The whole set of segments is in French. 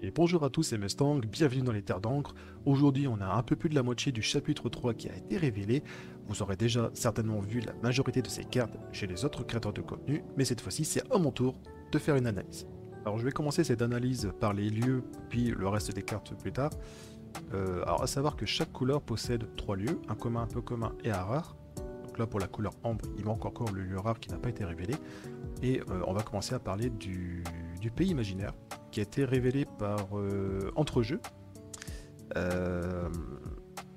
Et bonjour à tous, c'est Mustang, bienvenue dans les Terres d'encre. Aujourd'hui, on a un peu plus de la moitié du chapitre 3 qui a été révélé. Vous aurez déjà certainement vu la majorité de ces cartes chez les autres créateurs de contenu, mais cette fois-ci, c'est à mon tour de faire une analyse. Alors, je vais commencer cette analyse par les lieux, puis le reste des cartes plus tard. Alors, à savoir que chaque couleur possède 3 lieux, un commun, un peu commun et un rare. Donc là, pour la couleur ambre, il manque encore le lieu rare qui n'a pas été révélé. Et on va commencer à parler du pays imaginaire qui a été révélé par Entrejeux. Euh,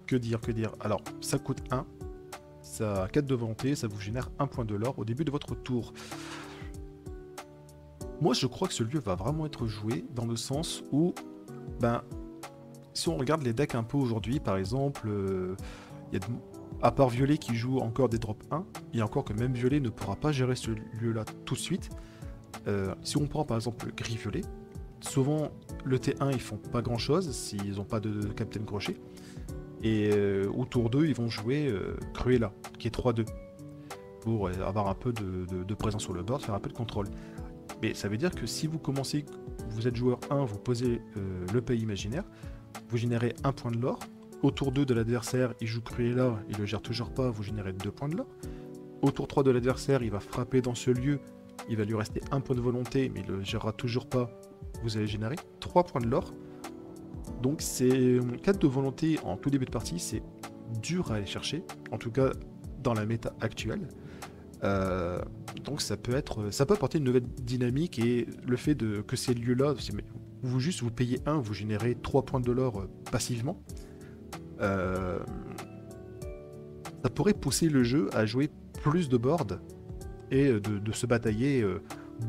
que dire. Alors, ça coûte 1, ça a 4 de volonté, ça vous génère 1 point de l'or au début de votre tour. Moi, je crois que ce lieu va vraiment être joué dans le sens où, ben, si on regarde les decks un peu aujourd'hui, par exemple, il y a à part Violet qui joue encore des drop 1, et encore que même Violet ne pourra pas gérer ce lieu-là tout de suite. Si on prend par exemple le gris-violet, souvent le T1 ils font pas grand-chose s'ils n'ont pas de Captain Crochet. Et au tour 2, ils vont jouer Cruella, qui est 3-2, pour avoir un peu de présence sur le board, faire un peu de contrôle. Mais ça veut dire que si vous commencez, vous êtes joueur 1, vous posez le pays imaginaire, vous générez 1 point de l'or. Au tour 2 de l'adversaire, il joue Cruella, il le gère toujours pas, vous générez 2 points de l'or. Au tour 3 de l'adversaire, il va frapper dans ce lieu, il va lui rester 1 point de volonté, mais il le gérera toujours pas, vous allez générer 3 points de l'or. Donc c'est 4 de volonté en tout début de partie, c'est dur à aller chercher, en tout cas dans la méta actuelle. Donc ça peut apporter une nouvelle dynamique, et le fait que ces lieux-là, vous payez 1, vous générez 3 points de l'or passivement. Ça pourrait pousser le jeu à jouer plus de board et de se batailler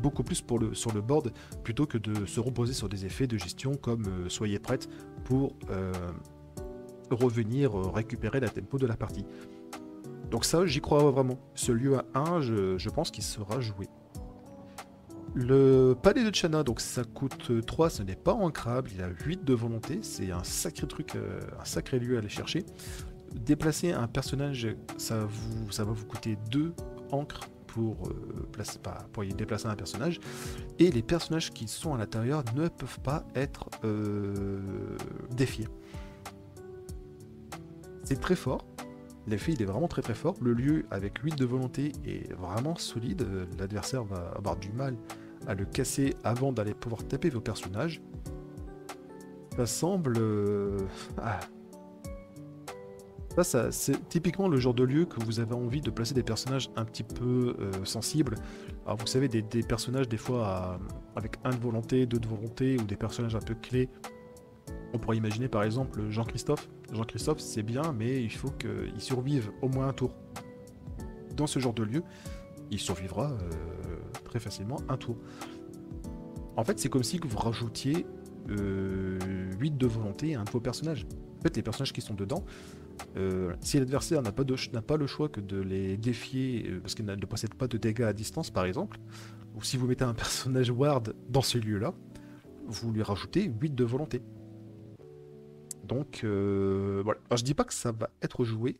beaucoup plus sur le board plutôt que de se reposer sur des effets de gestion comme soyez prête pour revenir récupérer la tempo de la partie. Donc ça, j'y crois vraiment. Ce lieu à 1, je pense qu'il sera joué. Le palais de Chana, donc ça coûte 3, ce n'est pas ancrable, il a 8 de volonté, c'est un sacré truc, un sacré lieu à aller chercher. Déplacer un personnage, ça va vous coûter 2 encres pour y déplacer un personnage, et les personnages qui sont à l'intérieur ne peuvent pas être défiés. C'est très fort. L'effet il est vraiment très fort. Le lieu avec 8 de volonté est vraiment solide. L'adversaire va avoir du mal à le casser avant d'aller pouvoir taper vos personnages. Ça semble... Ça, c'est typiquement le genre de lieu que vous avez envie de placer des personnages un petit peu sensibles. Alors vous savez, des personnages des fois avec 1 de volonté, 2 de volonté, ou des personnages un peu clés. On pourrait imaginer par exemple Jean-Christophe. Jean-Christophe c'est bien, mais il faut qu'il survive au moins un tour. Dans ce genre de lieu, il survivra très facilement un tour. En fait, c'est comme si vous rajoutiez 8 de volonté à un de vos personnages. En fait, les personnages qui sont dedans, si l'adversaire n'a pas le choix que de les défier parce qu'il ne possède pas de dégâts à distance par exemple, ou si vous mettez un personnage ward dans ce lieu-là, vous lui rajoutez 8 de volonté. Donc voilà. Alors, je dis pas que ça va être joué.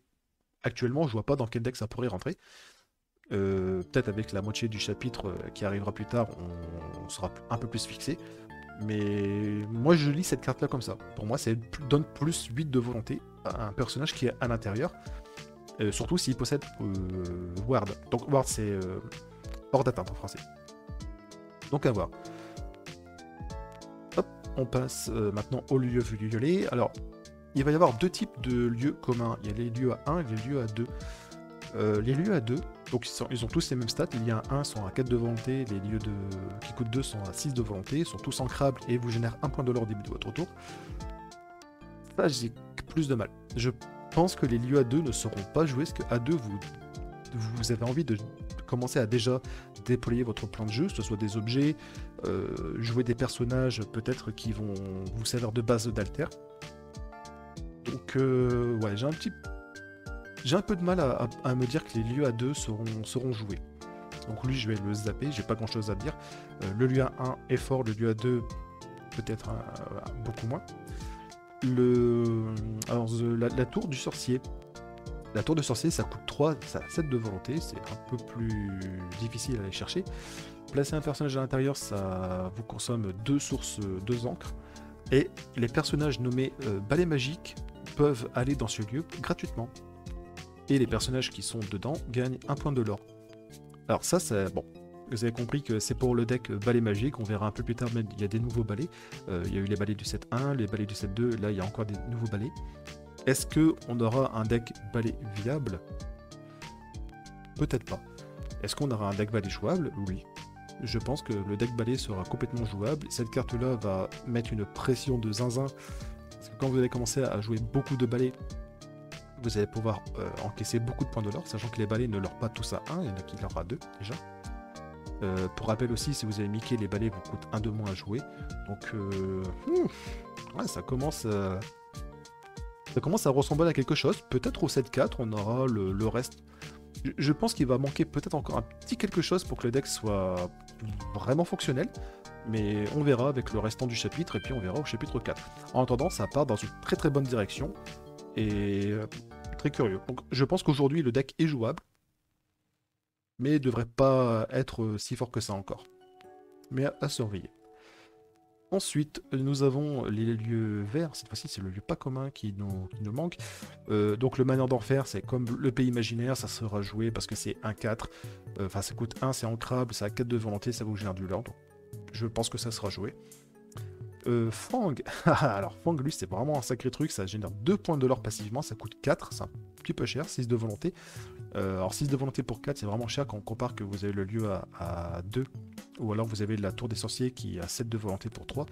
Actuellement, je vois pas dans quel deck ça pourrait rentrer. Peut-être avec la moitié du chapitre qui arrivera plus tard, on sera un peu plus fixé. Mais moi, je lis cette carte-là comme ça. Pour moi, ça donne plus 8 de volonté à un personnage qui est à l'intérieur. Surtout s'il possède Ward. Donc Ward, c'est hors d'atteinte en français. Donc à voir. On passe maintenant au lieu violet. Alors, il va y avoir 2 types de lieux communs. Il y a les lieux à 1 et les lieux à 2. Les lieux à 2, donc ils ont tous les mêmes stats. Les lieux à 1 sont à 4 de volonté, les lieux qui coûtent 2 sont à 6 de volonté, ils sont tous ancrables et vous génèrent 1 point de l'or au début de votre tour. Ça, j'ai plus de mal. Je pense que les lieux à 2 ne seront pas joués, parce qu'à 2, vous avez envie de commencer à déjà déployer votre plan de jeu, que ce soit des objets, jouer des personnages peut-être qui vont vous servir de base d'alter. Donc ouais, j'ai un peu de mal à me dire que les lieux à 2 seront joués. Donc lui, je vais le zapper, j'ai pas grand chose à dire. Le lieu à 1 est fort, le lieu à 2 peut-être beaucoup moins. Alors la tour du sorcier. La tour de sorcier, ça coûte 3, ça a 7 de volonté, c'est un peu plus difficile à aller chercher. Placer un personnage à l'intérieur, ça vous consomme 2 sources, 2 encres. Et les personnages nommés balais magiques peuvent aller dans ce lieu gratuitement. Et les personnages qui sont dedans gagnent 1 point de l'or. Alors ça, c'est bon. Vous avez compris que c'est pour le deck balai magique, on verra un peu plus tard, mais il y a des nouveaux balais. Il y a eu les balais du set 1, les balais du set 2, là il y a encore des nouveaux balais. Est-ce qu'on aura un deck balai viable? Peut-être pas. Est-ce qu'on aura un deck balai jouable? Oui. Je pense que le deck balai sera complètement jouable. Cette carte-là va mettre une pression de zinzin. Parce que quand vous allez commencer à jouer beaucoup de balais, vous allez pouvoir encaisser beaucoup de points de l'or, sachant que les balais ne leur pas tous à 1, il y en a qui leur à 2 déjà. Pour rappel aussi, si vous avez Mickey, les balais vous coûtent 1 de moins à jouer. Donc, ouais, ça commence à ressembler à quelque chose. Peut-être au 7-4, on aura le reste. Je pense qu'il va manquer peut-être encore un petit quelque chose pour que le deck soit vraiment fonctionnel. Mais on verra avec le restant du chapitre, et puis on verra au chapitre 4. En attendant, ça part dans une très très bonne direction. Et très curieux. Donc, je pense qu'aujourd'hui, le deck est jouable. Mais il devrait pas être si fort que ça encore. Mais à surveiller. Ensuite, nous avons les lieux verts. Cette fois-ci, c'est le lieu pas commun qui nous manque. Donc le manoir d'enfer, c'est comme le pays imaginaire, ça sera joué parce que c'est 1-4. Enfin, ça coûte 1, c'est ancrable, ça a 4 de volonté, ça vous génère du lore. Donc, je pense que ça sera joué. Fang. Alors Fang, lui, c'est vraiment un sacré truc. Ça génère 2 points de l'or passivement, ça coûte 4, c'est un petit peu cher, 6 de volonté. Alors 6 de volonté pour 4, c'est vraiment cher quand on compare que vous avez le lieu à 2. Ou alors vous avez la tour des sorciers qui a 7 de volonté pour 3.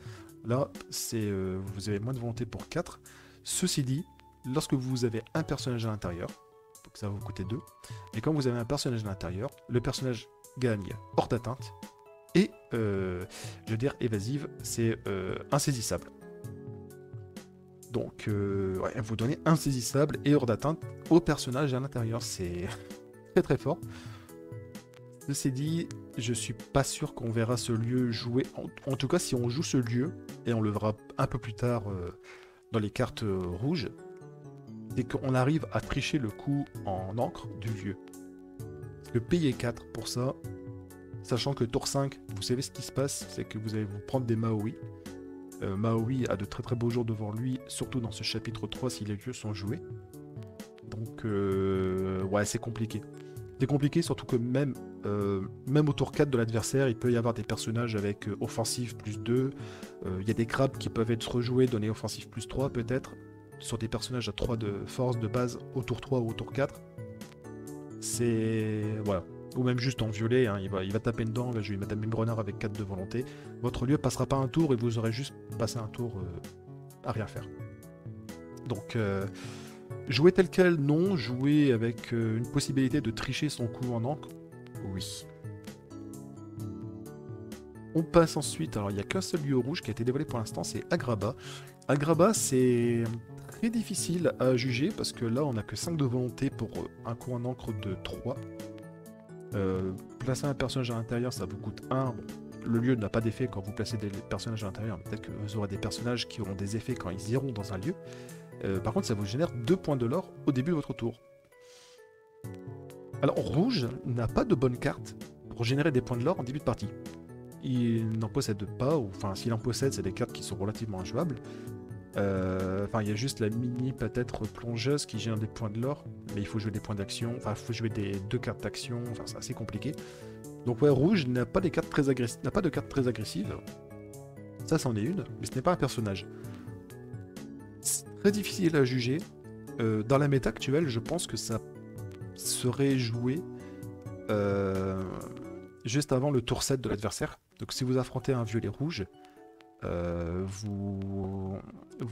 Là, vous avez moins de volonté pour 4. Ceci dit, lorsque vous avez un personnage à l'intérieur, donc ça va vous coûter 2. Et quand vous avez un personnage à l'intérieur, le personnage gagne hors d'atteinte. Et, je veux dire, évasive, c'est insaisissable. Donc, ouais, vous donnez insaisissable et hors d'atteinte au personnage à l'intérieur. C'est très très fort. Ceci dit, je suis pas sûr qu'on verra ce lieu jouer. En tout cas, si on joue ce lieu, et on le verra un peu plus tard dans les cartes rouges, c'est qu'on arrive à tricher le coup en encre du lieu. Parce que payer 4 pour ça, sachant que tour 5, vous savez ce qui se passe, c'est que vous allez vous prendre des Maui. Maui a de très très beaux jours devant lui, surtout dans ce chapitre 3 si les lieux sont joués. Donc, ouais, c'est compliqué. C'est compliqué, surtout que même au tour 4 de l'adversaire, il peut y avoir des personnages avec offensif plus 2. Il y a des crabes qui peuvent être rejoués, donner offensif plus 3 peut-être, sur des personnages à 3 de force de base au tour 3 ou au tour 4. C'est... voilà. Ou même juste en violet, hein, il va taper dedans, il va jouer Madame Grenard avec 4 de volonté. Votre lieu passera pas un tour et vous aurez juste passé un tour à rien faire. Donc, jouer tel quel, non. Jouer avec une possibilité de tricher son coup en encre, oui. On passe ensuite, alors il n'y a qu'un seul lieu rouge qui a été dévoilé pour l'instant, c'est Agrabah. Agrabah, c'est très difficile à juger parce que là, on n'a que 5 de volonté pour un coup en encre de 3. Placer un personnage à l'intérieur, ça vous coûte 1. Bon, le lieu n'a pas d'effet quand vous placez des personnages à l'intérieur, mais peut-être que vous aurez des personnages qui auront des effets quand ils iront dans un lieu. Par contre, ça vous génère 2 points de l'or au début de votre tour. Alors, rouge n'a pas de bonne carte pour générer des points de l'or en début de partie. Il n'en possède pas, ou enfin, s'il en possède, c'est des cartes qui sont relativement injouables. Enfin, il y a juste la mini peut-être plongeuse qui génère des points de l'or, mais il faut jouer des points d'action, enfin, il faut jouer des 2 cartes d'action, enfin, c'est assez compliqué. Donc, ouais, rouge n'a pas des cartes très agressives, n'a pas de cartes très agressives. Ça, c'en est une, mais ce n'est pas un personnage. C'est très difficile à juger. Dans la méta actuelle, je pense que ça serait joué juste avant le tour 7 de l'adversaire. Donc, si vous affrontez un violet rouge, vous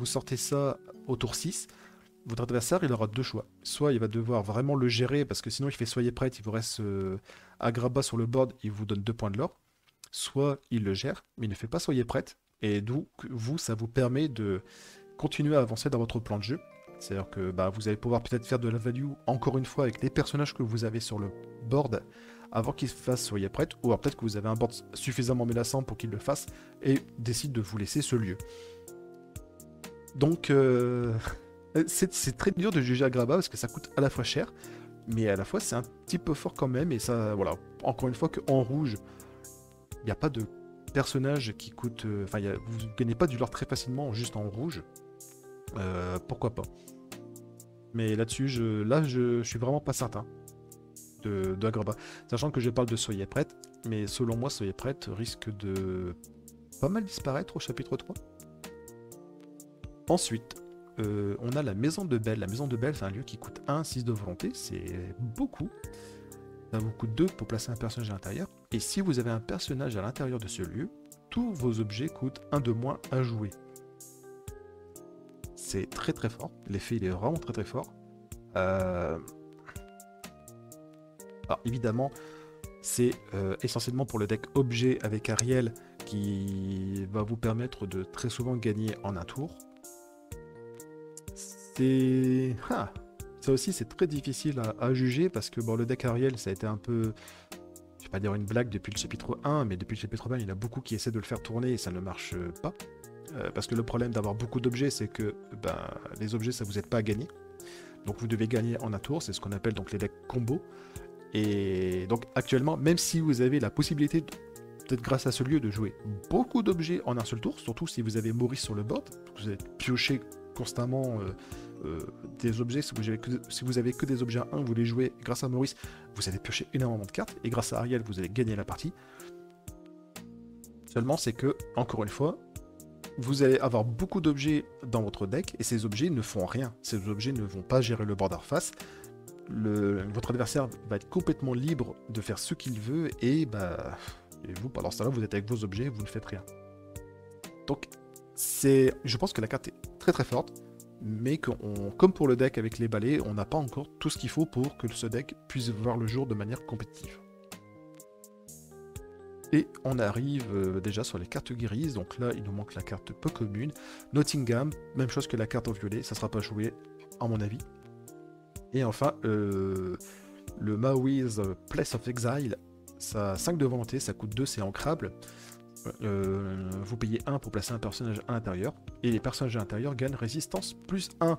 sortez ça au tour 6, votre adversaire il aura 2 choix. Soit il va devoir vraiment le gérer parce que sinon il fait soyez prête, il vous reste Agrabah sur le board, il vous donne 2 points de l'or. Soit il le gère, mais il ne fait pas soyez prête. Et donc vous, ça vous permet de continuer à avancer dans votre plan de jeu. C'est-à-dire que vous allez pouvoir peut-être faire de la value encore une fois avec les personnages que vous avez sur le board avant qu'il fasse soyez prête, ou alors peut-être que vous avez un board suffisamment menaçant pour qu'il le fasse et décide de vous laisser ce lieu. Donc C'est très dur de juger Agrabah parce que ça coûte à la fois cher, mais à la fois c'est un petit peu fort quand même. Et ça, voilà, encore une fois, qu'en rouge, il n'y a pas de personnage qui coûte. Enfin, vous ne gagnez pas du lore très facilement juste en rouge. Pourquoi pas? Mais là-dessus, je suis vraiment pas certain de Agrabah. Sachant que je parle de Soyez prête, mais selon moi, Soyez prête risque de pas mal disparaître au chapitre 3. Ensuite, on a la Maison de Belle. La Maison de Belle, c'est un lieu qui coûte 1, 6 de volonté, c'est beaucoup. Ça vous coûte 2 pour placer un personnage à l'intérieur. Et si vous avez un personnage à l'intérieur de ce lieu, tous vos objets coûtent 1 de moins à jouer. C'est très très fort. L'effet, il est vraiment très très fort. Alors évidemment, c'est essentiellement pour le deck objet avec Ariel qui va vous permettre de très souvent gagner en un tour. Ça aussi c'est très difficile à juger parce que bon, le deck Ariel ça a été un peu, je vais pas dire une blague depuis le chapitre 1, mais depuis le chapitre 20 il y en a beaucoup qui essaient de le faire tourner et ça ne marche pas. Parce que le problème d'avoir beaucoup d'objets c'est que les objets ça vous aide pas à gagner. Donc vous devez gagner en un tour, c'est ce qu'on appelle donc les decks combo. Et donc actuellement, même si vous avez la possibilité, peut-être grâce à ce lieu, de jouer beaucoup d'objets en un seul tour, surtout si vous avez Maurice sur le board, vous allez piocher constamment des objets. Si vous avez que des objets à 1, vous les jouez grâce à Maurice, vous allez piocher énormément de cartes, et grâce à Ariel, vous allez gagner la partie. Seulement, c'est que, encore une fois, vous allez avoir beaucoup d'objets dans votre deck, et ces objets ne font rien. Ces objets ne vont pas gérer le board en face. Votre adversaire va être complètement libre de faire ce qu'il veut, et vous, pendant ce temps-là, vous êtes avec vos objets, vous ne faites rien. Donc, je pense que la carte est très très forte, mais comme pour le deck avec les balais, on n'a pas encore tout ce qu'il faut pour que ce deck puisse voir le jour de manière compétitive. Et on arrive déjà sur les cartes grises, donc là il nous manque la carte peu commune. Nottingham, même chose que la carte en violet, ça ne sera pas joué à mon avis. Et enfin, le Maui's Place of Exile, ça a 5 de volonté, ça coûte 2, c'est ancrable. Vous payez 1 pour placer un personnage à l'intérieur, et les personnages à l'intérieur gagnent résistance plus 1.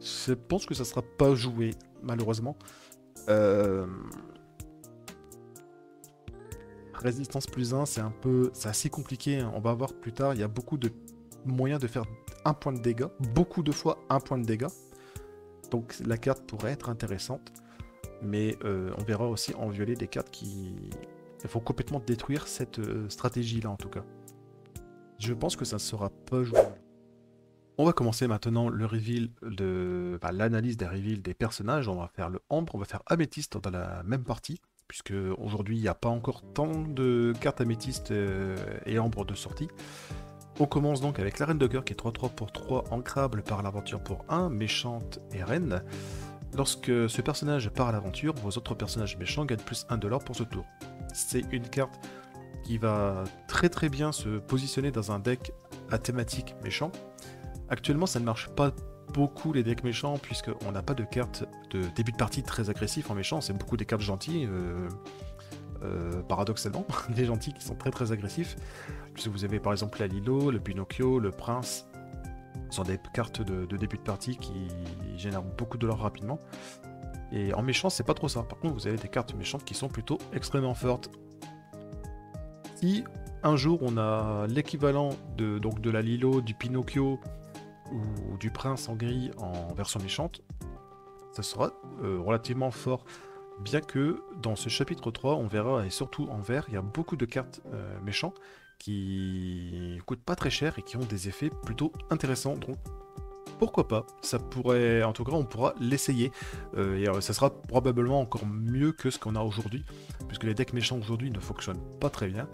Je pense que ça ne sera pas joué, malheureusement. Résistance plus 1, c'est assez compliqué, hein. On va voir plus tard, il y a beaucoup de moyens de faire 1 point de dégâts, beaucoup de fois 1 point de dégâts. Donc la carte pourrait être intéressante, mais on verra aussi en violet des cartes qui vont complètement détruire cette stratégie-là en tout cas. Je pense que ça ne sera pas joué. On va commencer maintenant le reveal l'analyse des reveals des personnages. On va faire le ambre, on va faire améthyste dans la même partie, puisque aujourd'hui il n'y a pas encore tant de cartes améthyste et ambre de sortie. On commence donc avec la reine de cœur qui est 3-3 pour 3, ancrable par l'aventure pour 1, méchante et reine. Lorsque ce personnage part à l'aventure, vos autres personnages méchants gagnent plus 1 $ pour ce tour. C'est une carte qui va très très bien se positionner dans un deck à thématique méchant. Actuellement ça ne marche pas beaucoup les decks méchants puisqu'on n'a pas de cartes de début de partie très agressif en méchant, c'est beaucoup des cartes gentilles. Paradoxalement, des gentils qui sont très très agressifs, puisque vous avez par exemple la Lilo, le Pinocchio, le Prince, ce sont des cartes de début de partie qui génèrent beaucoup de l'or rapidement, et en méchant c'est pas trop ça. Par contre vous avez des cartes méchantes qui sont plutôt extrêmement fortes. Si un jour on a l'équivalent de la Lilo, du Pinocchio ou du Prince en gris en version méchante, ça sera relativement fort. Bien que dans ce chapitre 3, on verra, et surtout en vert, il y a beaucoup de cartes méchants qui coûtent pas très cher et qui ont des effets plutôt intéressants. Donc pourquoi pas, ça pourrait, en tout cas on pourra l'essayer. Et ça sera probablement encore mieux que ce qu'on a aujourd'hui, puisque les decks méchants aujourd'hui ne fonctionnent pas très bien.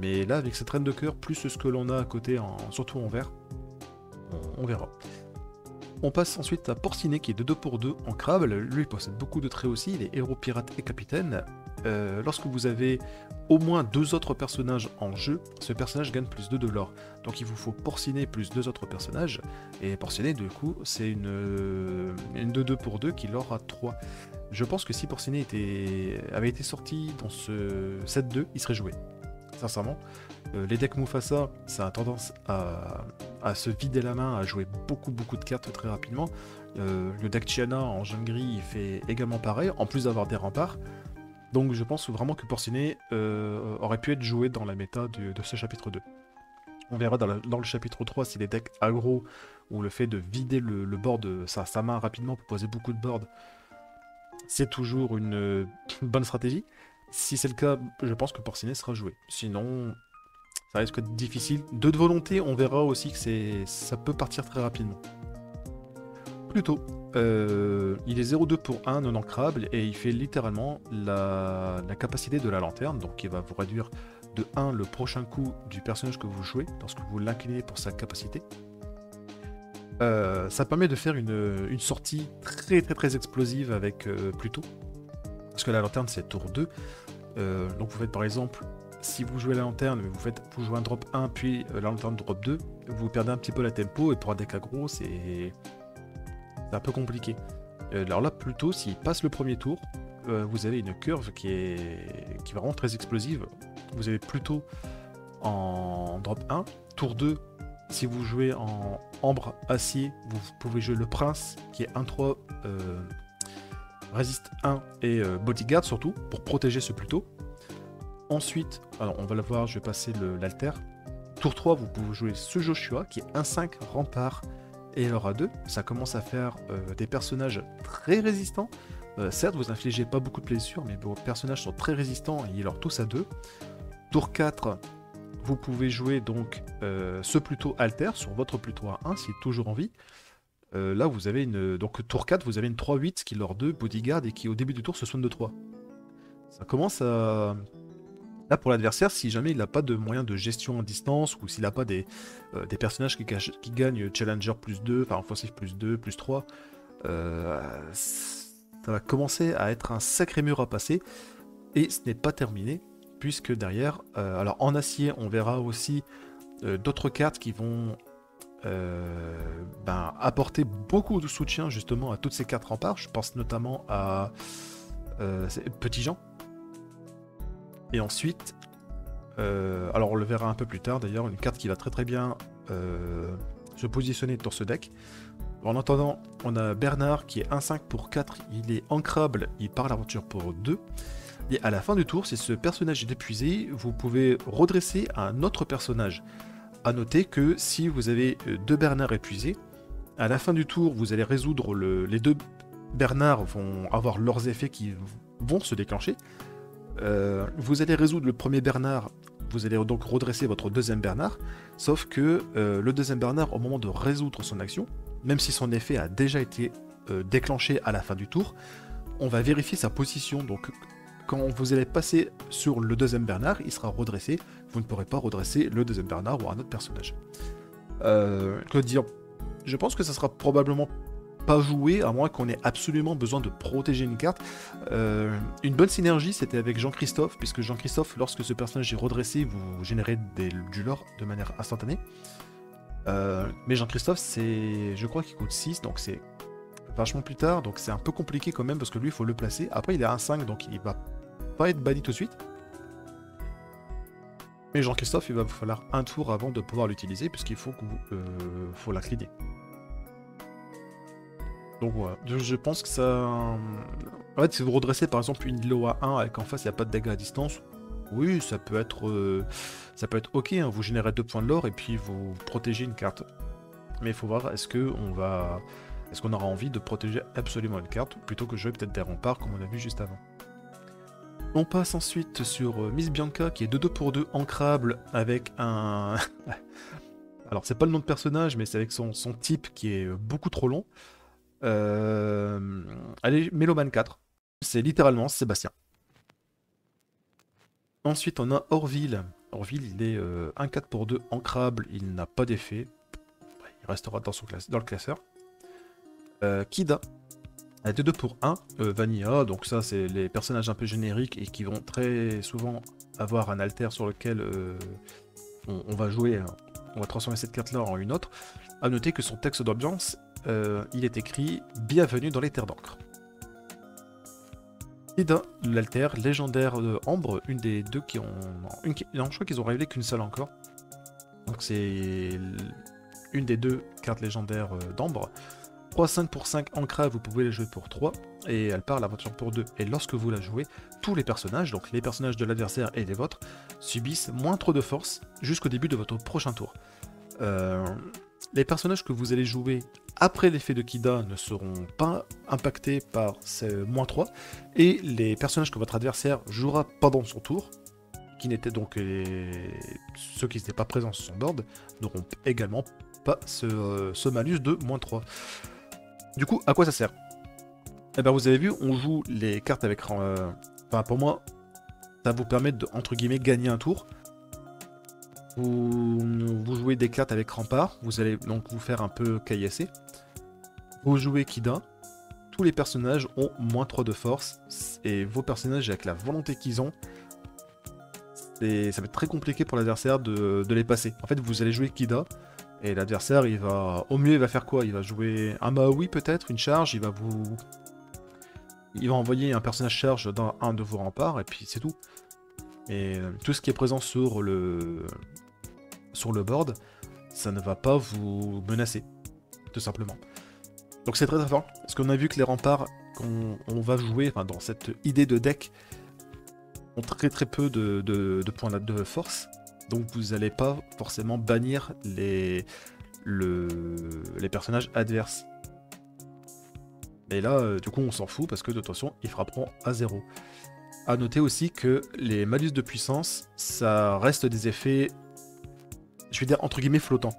Mais là avec cette reine de cœur, plus ce que l'on a à côté, surtout en vert, on verra. On passe ensuite à Porcinet qui est de 2 pour 2 ancrable. Lui il possède beaucoup de traits aussi, il est héros, pirate et capitaine. Lorsque vous avez au moins 2 autres personnages en jeu, ce personnage gagne plus 2 de l'or. Donc il vous faut Porcinet plus 2 autres personnages. Et Porcinet du coup c'est une de 2 pour 2 qui l'or à 3. Je pense que si Porcinet avait été sorti dans ce set 2, il serait joué. Sincèrement. Les decks Mufasa, ça a tendance à à se vider la main, à jouer beaucoup de cartes très rapidement. Le deck Chiana en jaune gris il fait également pareil, en plus d'avoir des remparts. Donc je pense vraiment que Porcinet aurait pu être joué dans la méta de ce chapitre 2. On verra dans le chapitre 3 si les decks aggro ou le fait de vider le board de sa main rapidement pour poser beaucoup de board, c'est toujours une bonne stratégie. Si c'est le cas, je pense que Porcinet sera joué. Sinon, ça risque d'être difficile. 2 de volonté, on verra aussi que ça peut partir très rapidement. Plutôt, il est 0,2 pour 1 non ancrable et il fait littéralement la capacité de la lanterne, donc il va vous réduire de 1 le prochain coup du personnage que vous jouez lorsque vous l'inclinez pour sa capacité. Ça permet de faire une sortie très explosive avec Pluto, parce que la lanterne c'est tour 2, donc vous faites par exemple, si vous jouez la lanterne, vous jouez un drop 1 puis la lanterne drop 2, vous perdez un petit peu la tempo et pour un deck aggro c'est un peu compliqué. Alors là, plutôt, s'il passe le premier tour, vous avez une curve qui est vraiment très explosive. Vous avez plutôt en drop 1, tour 2, si vous jouez en ambre acier, vous pouvez jouer le prince qui est 1-3, résiste 1 et bodyguard surtout, pour protéger ce Pluto. Ensuite, alors on va le voir, je vais passer l'alter. Tour 3, vous pouvez jouer ce Joshua qui est 1-5 rempart et elle aura 2, ça commence à faire des personnages très résistants. Certes, vous infligez pas beaucoup de blessures, mais vos personnages sont très résistants et ils leur tous à 2. Tour 4, vous pouvez jouer donc ce Pluto alter sur votre Pluto à 1 s'il est toujours en vie. Là, vous avez donc tour 4, vous avez une 3-8 qui leur 2 bodyguard et qui au début du tour se soigne de 3. Ça commence à... Là, pour l'adversaire, si jamais il n'a pas de moyen de gestion à distance, ou s'il n'a pas des personnages qui gagnent Challenger plus 2, enfin offensif plus 2, plus 3, ça va commencer à être un sacré mur à passer. Et ce n'est pas terminé, puisque derrière, alors en acier, on verra aussi d'autres cartes qui vont apporter beaucoup de soutien justement à toutes ces cartes remparts. Je pense notamment à Petit Jean. Et ensuite, alors on le verra un peu plus tard d'ailleurs, une carte qui va très bien se positionner dans ce deck. En attendant, on a Bernard qui est 1-5 pour 4, il est ancrable, il part à l'aventure pour 2. Et à la fin du tour, si ce personnage est épuisé, vous pouvez redresser un autre personnage. A noter que si vous avez 2 Bernard épuisés, à la fin du tour, vous allez résoudre les 2 Bernard vont avoir leurs effets qui vont se déclencher. Vous allez résoudre le premier Bernard, vous allez donc redresser votre deuxième Bernard, sauf que le deuxième Bernard, au moment de résoudre son action, même si son effet a déjà été déclenché à la fin du tour, on va vérifier sa position. Donc quand vous allez passer sur le deuxième Bernard, il sera redressé, vous ne pourrez pas redresser le deuxième Bernard ou un autre personnage. Que dire, je pense que ça sera probablement pas joué, à moins qu'on ait absolument besoin de protéger une carte. Une bonne synergie, c'était avec Jean-Christophe, puisque Jean-Christophe, lorsque ce personnage est redressé, vous générez du lore de manière instantanée. Mais Jean-Christophe, je crois qu'il coûte 6, donc c'est vachement plus tard, donc c'est un peu compliqué quand même, parce que lui, il faut le placer. Après, il est à 1-5, donc il va pas être banni tout de suite. Mais Jean-Christophe, il va vous falloir un tour avant de pouvoir l'utiliser, puisqu'il faut faut l'incliner. Donc voilà, je pense que ça... En fait, si vous redressez par exemple une îlot à 1 avec en face il n'y a pas de dégâts à distance, oui, ça peut être ok, hein. Vous générez 2 points de lore et puis vous protégez une carte. Mais il faut voir, est-ce qu'on aura envie de protéger absolument une carte, plutôt que de jouer peut-être des remparts comme on a vu juste avant. On passe ensuite sur Miss Bianca qui est 2-2 pour 2 ancrable avec un... Alors c'est pas le nom de personnage, mais c'est avec son type qui est beaucoup trop long. Allez, Méloman 4. C'est littéralement Sébastien. Ensuite, on a Orville. Orville, il est 1-4 pour 2 ancrable. Il n'a pas d'effet. Il restera dans le classeur. Kida. 2-2 pour 1. Vanilla. Donc ça, c'est les personnages un peu génériques et qui vont très souvent avoir un alter sur lequel on va jouer. On va transformer cette carte-là en une autre. A noter que son texte d'ambiance... il est écrit « Bienvenue dans les terres d'encre ». Ida, l'alter légendaire de Ambre, une des deux qui ont... Non, je crois qu'ils ont révélé qu'une seule encore. Donc c'est une des deux cartes légendaires d'Ambre. 3-5 pour 5 en crabe, vous pouvez les jouer pour 3, et elle part l'aventure pour 2. Et lorsque vous la jouez, tous les personnages, donc les personnages de l'adversaire et les vôtres, subissent moins 3 de force jusqu'au début de votre prochain tour. Les personnages que vous allez jouer après l'effet de Kida ne seront pas impactés par ces moins 3, et les personnages que votre adversaire jouera pendant son tour, qui n'étaient donc ceux qui n'étaient pas présents sur son board, n'auront également pas ce malus de moins 3. Du coup, à quoi ça sert? Eh ben, vous avez vu, on joue les cartes avec... Enfin, pour moi, ça vous permet de, entre guillemets, gagner un tour. Vous jouez des cartes avec rempart, vous allez donc vous faire un peu caillasser. Vous jouez Kida, tous les personnages ont moins 3 de force, et vos personnages, avec la volonté qu'ils ont, ça va être très compliqué pour l'adversaire de les passer. En fait, vous allez jouer Kida, et l'adversaire, il va, au mieux, il va faire quoi? Il va jouer un Maui peut-être, une charge, il va envoyer un personnage charge dans un de vos remparts, et puis c'est tout. Et tout ce qui est présent sur le board, ça ne va pas vous menacer, tout simplement. Donc c'est très très fort, parce qu'on a vu que les remparts qu'on va jouer, enfin, dans cette idée de deck, ont très très peu de points de force. Donc vous n'allez pas forcément bannir les personnages adverses. Et là, du coup, on s'en fout parce que de toute façon, ils frapperont à 0. A noter aussi que les malus de puissance, ça reste des effets, je vais dire entre guillemets flottants.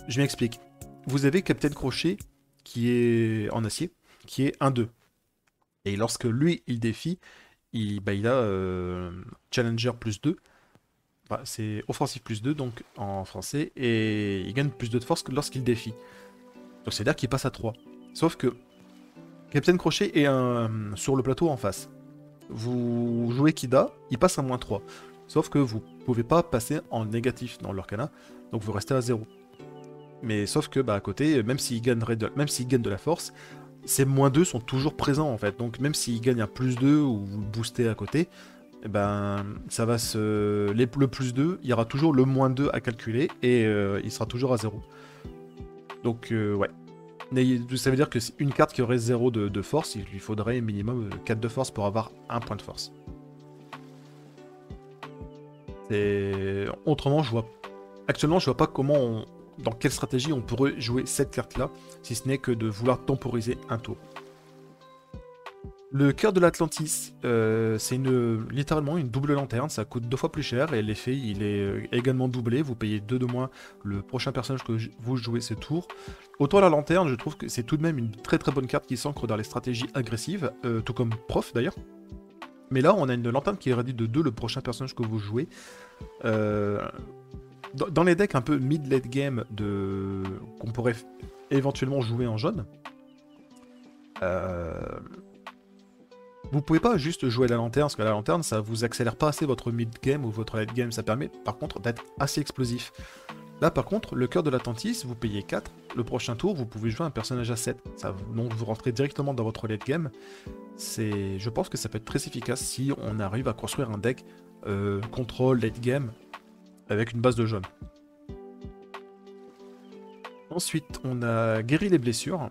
Je m'explique. Vous avez Captain Crochet qui est en acier, qui est 1-2. Et lorsque lui, il défie, il a Challenger plus 2. Bah, c'est offensif plus 2 donc en français, et il gagne plus 2 de force que lorsqu'il défie. Donc c'est-à-dire qu'il passe à 3. Sauf que Captain Crochet est sur le plateau en face. Vous jouez Kida, il passe à moins 3. Sauf que vous pouvez pas passer en négatif dans l'Orcana, donc vous restez à 0. Mais sauf que à côté, même s'il gagne de la force, ces moins 2 sont toujours présents en fait. Donc même s'il gagne un plus 2 ou vous boostez à côté, eh ben, ça va le plus 2, il y aura toujours le moins 2 à calculer et il sera toujours à 0. Donc ouais. Ça veut dire que une carte qui aurait 0 de force, il lui faudrait minimum 4 de force pour avoir un point de force. Autrement, actuellement, je vois pas dans quelle stratégie on pourrait jouer cette carte-là, si ce n'est que de vouloir temporiser un tour. Le cœur de l'Atlantis, c'est littéralement une double lanterne, ça coûte 2 fois plus cher et l'effet il est également doublé, vous payez 2 de moins le prochain personnage que vous jouez ce tour. Autant la lanterne, je trouve que c'est tout de même une très très bonne carte qui s'ancre dans les stratégies agressives, tout comme Prof d'ailleurs. Mais là on a une lanterne qui est réduite de 2 le prochain personnage que vous jouez. Dans les decks un peu mid-late game qu'on pourrait éventuellement jouer en jaune, vous pouvez pas juste jouer la lanterne, parce que la lanterne, ça vous accélère pas assez votre mid-game ou votre late-game, ça permet par contre d'être assez explosif. Là par contre, le cœur de l'Atlantis, vous payez 4, le prochain tour, vous pouvez jouer un personnage à 7. Donc vous rentrez directement dans votre late-game. Je pense que ça peut être très efficace si on arrive à construire un deck contrôle late-game avec une base de jaune. Ensuite, on a guéri les blessures.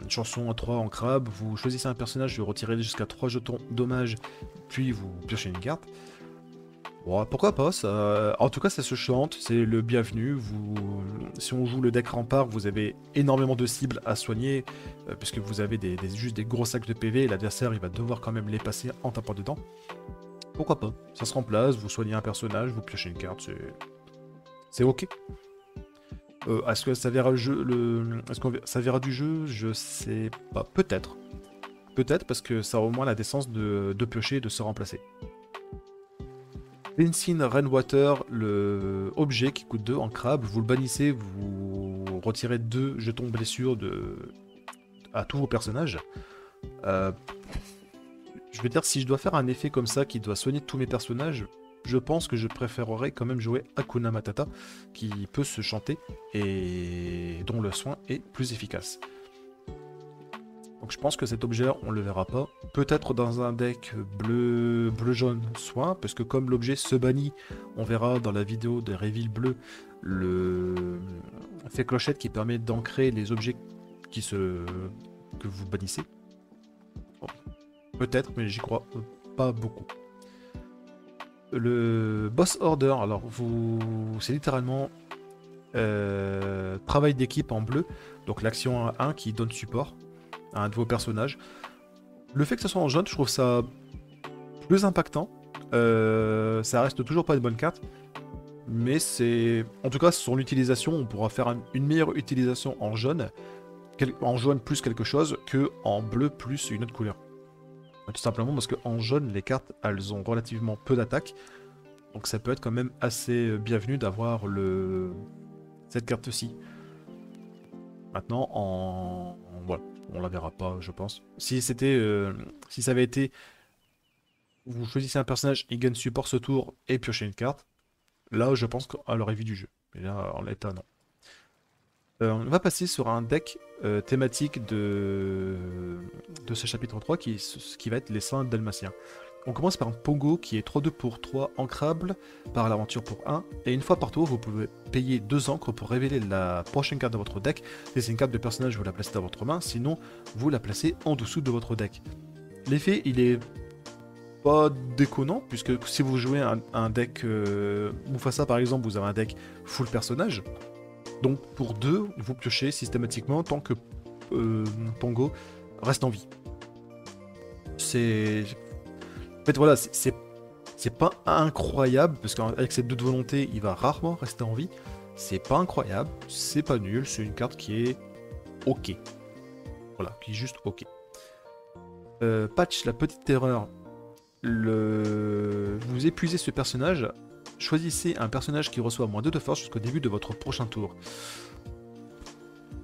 Chanson à 3 en crabe, vous choisissez un personnage, vous retirez jusqu'à 3 jetons dommage, puis vous piochez une carte. Bon, pourquoi pas, en tout cas ça se chante, c'est le bienvenu. Si on joue le deck rempart, vous avez énormément de cibles à soigner, puisque vous avez juste des gros sacs de PV, et l'adversaire il va devoir quand même les passer en tapant dedans. Pourquoi pas, ça se remplace, vous soignez un personnage, vous piochez une carte, c'est ok. Est-ce que ça verra le jeu, est-ce que ça verra du jeu? Je sais pas. Peut-être. Peut-être parce que ça a au moins la décence de piocher et de se remplacer. Vincent Rainwater, le objet qui coûte 2 en crabe, vous le bannissez, vous retirez 2 jetons blessure à tous vos personnages. Je veux dire, si je dois faire un effet comme ça qui doit soigner tous mes personnages, je pense que je préférerais quand même jouer Hakuna Matata, qui peut se chanter et dont le soin est plus efficace. Donc je pense que cet objet on le verra pas. Peut-être dans un deck bleu-jaune soin, parce que comme l'objet se bannit, on verra dans la vidéo des reveals bleus le fait clochette qui permet d'ancrer les objets que vous bannissez. Bon, peut-être, mais j'y crois pas beaucoup. Le boss order, alors c'est littéralement travail d'équipe en bleu, donc l'action 1 qui donne support à un de vos personnages. Le fait que ce soit en jaune, je trouve ça plus impactant. Ça reste toujours pas une bonne carte, mais c'est... En tout cas, son utilisation, on pourra faire une meilleure utilisation en jaune plus quelque chose, que en bleu plus une autre couleur. Tout simplement parce qu'en jaune, les cartes, elles ont relativement peu d'attaque, donc ça peut être quand même assez bienvenu d'avoir cette carte-ci. Maintenant, voilà, on la verra pas, je pense. Si ça avait été, vous choisissez un personnage, il gagne support ce tour et piochez une carte, là, je pense qu'elle aurait vu du jeu. Mais là, en l'état, non. On va passer sur un deck thématique de ce chapitre 3 qui va être les saints dalmatiens. On commence par un Pongo qui est 3-2 pour 3 ancrable par l'aventure pour 1. Et une fois par tour, vous pouvez payer 2 encres pour révéler la prochaine carte de votre deck. Si c'est une carte de personnage, vous la placez dans votre main. Sinon, vous la placez en dessous de votre deck. L'effet, il est pas déconnant, puisque si vous jouez un deck Mufasa par exemple, vous avez un deck full personnage. Donc pour 2, vous piochez systématiquement tant que Pongo reste en vie. En fait voilà, c'est pas incroyable, parce qu'avec cette 2 de volonté, il va rarement rester en vie. C'est pas incroyable, c'est pas nul, c'est une carte qui est ok. Voilà, qui est juste ok. Patch, la petite erreur. Vous épuisez ce personnage, choisissez un personnage qui reçoit moins 2 de force jusqu'au début de votre prochain tour.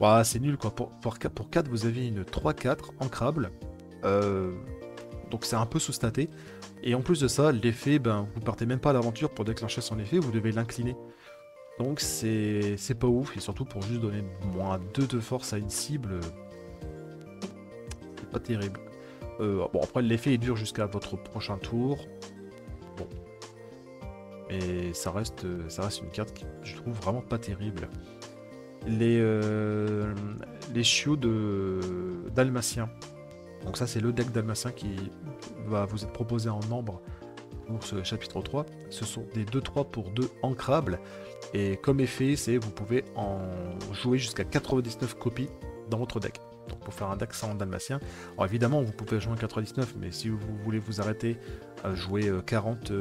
Ouah, c'est nul quoi. Pour 4, vous avez une 3-4 ancrable. Donc c'est un peu sous-staté. Et en plus de ça, l'effet, vous partez même pas à l'aventure pour déclencher son effet, vous devez l'incliner. Donc c'est pas ouf, et surtout pour juste donner moins 2 de force à une cible, c'est pas terrible. Bon, après l'effet dure jusqu'à votre prochain tour. Bon. Mais ça reste une carte qui je trouve vraiment pas terrible. Les chiots dalmatien. Donc ça c'est le deck dalmatien qui va vous être proposé en nombre pour ce chapitre 3. Ce sont des 2-3 pour 2 ancrables. Et comme effet, vous pouvez en jouer jusqu'à 99 copies dans votre deck. Donc pour faire un deck sans dalmatien. Alors évidemment vous pouvez jouer en 99, mais si vous voulez vous arrêter à jouer 40